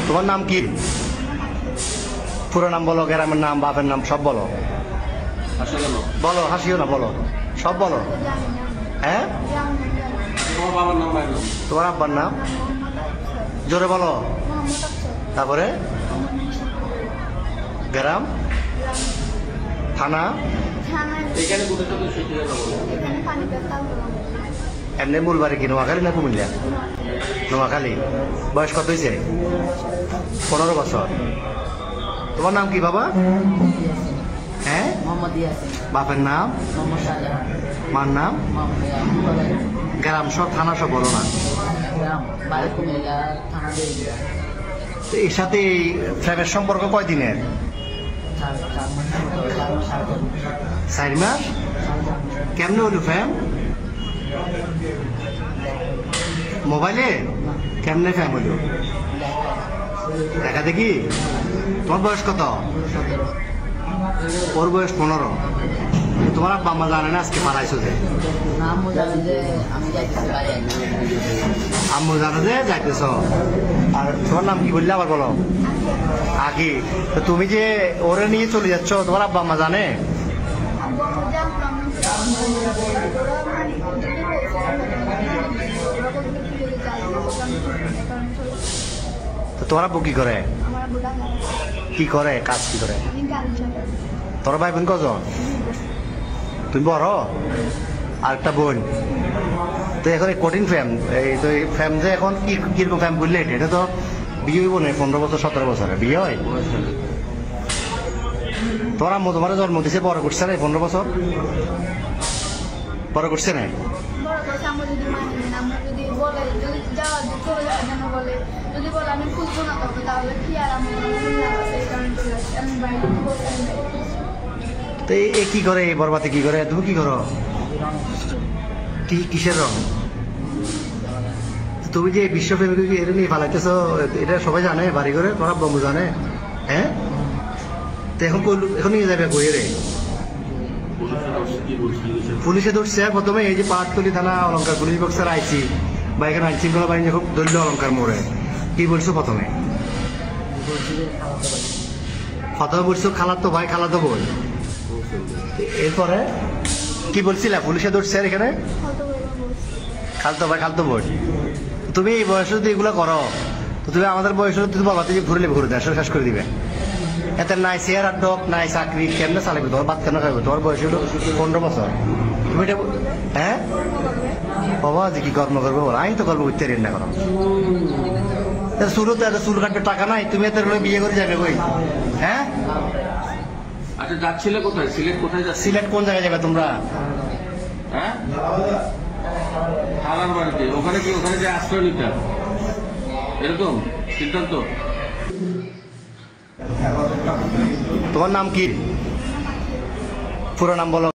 তোমার নাম কি? পুরো নাম বলো, গ্রামের নাম, বাপের নাম সব বলো। বলো, হাসিও না, বলো, সব বলো। হ্যাঁ, তোমার আব্বার নাম জোরে বলো। তারপরে গ্রাম, থানা, এমনি মূল বাড়ি কি নোয়াখালী না কুমিল্লা? নোয়াখালী। বয়স কত হয়েছে? 15 বছর। তোমার নাম কি বাবা? হ্যাঁ, বাপের নাম, মার নাম, গ্রাম সব, থানা সব বলো না। এর সাথে ফ্রেমের সম্পর্ক কয়দিনের? 4 মাস। কেমনে হলো ফ্যাম? মোবাইলে? কেমনে ফ্যাম হলো? দেখা দেখি। তোমার বয়স কত? ওর বয়স 15। তোমার আব্বা আম্মা জানে না আজকে পালাইছো যে? আম্মু জানে যে যাইতেছ। আর তোমার নাম কি বললে আবার বলো? আগে। তো তুমি যে ওরে নিয়ে চলে যাচ্ছ, তোমার আব্বা আম্মা জানে? তো তোমার আব্বু কি করে? কি করে কাজ, কি করে? তোর ভাই বোন কজন? তুমি বড়? আর একটা বোন। তো এখন এই কঠিন ফ্যাম, এই তো এই ফ্যাম যে এখন কিরকম ফ্যাম বললে, এটা তো বিয়ে হইব না 15 বছর 17 বছরে বিয়ে হয়। তোমার আম্মু তোমার জন্ম দিছে, বড় করছে না 15 বছর? বড় করছে না? তো এ কি করে, বরবাদে কি করে? তুমি কি করো? কিসের রং? তুমি যে বিশ্বপ্রেমিক এটা নিয়ে ফালাইতেছো, এটা সবাই জানে বাড়ি করে? তোমার বন্ধু জানে? হ্যাঁ, তো এখন নিয়ে যাবে কই রে? পুলিশে ধরছে প্রথমে, এই যে পাহাড়তলি থানা অলঙ্কার পুলিশ বক্সার আইছি, বা এখানে আইন শৃঙ্খলা বাহিনী খুব দলীয় অলঙ্কার মোড়ে। কি বলছো প্রথমে? বলছো খালাতো ভাই, খালাতো বোন। এরপরে কি বলছিলা? পুলিশে ধরছে আর এখানে খালতো ভাই, খালতো বোন। তুমি এই বয়সে যদি এগুলো করো, তো তুমি আমাদের বয়সে তুমি বাবাতে যে ঘুরলে ঘুরে দেয়, শেষ করে দিবে। এতে নাই চেয়ার আর ডক, নাই চাকরি, কেমনে চালাবে? তোমার বাদ কেন খাবে? তোমার বয়স হলো 15 বছর। তুমি এটা হ্যাঁ বাবা যে কি কর্ম করবো? আমি তো কর্ম করতে রেন না করো। শুরুতে এত চুল কাটবে টাকা নাই, তুমি এত বিয়ে করে যাবে কই? হ্যাঁ, আচ্ছা যাচ্ছিলে কোথায়? সিলেট কোথায় যাচ্ছে? সিলেট কোন জায়গায় যাবে তোমরা? হ্যাঁ, খালার বাড়িতে। ওখানে কি, ওখানে যে আশ্রয় নিতে এরকম সিদ্ধান্ত? তোমার নাম কি? পুরো নাম বলো।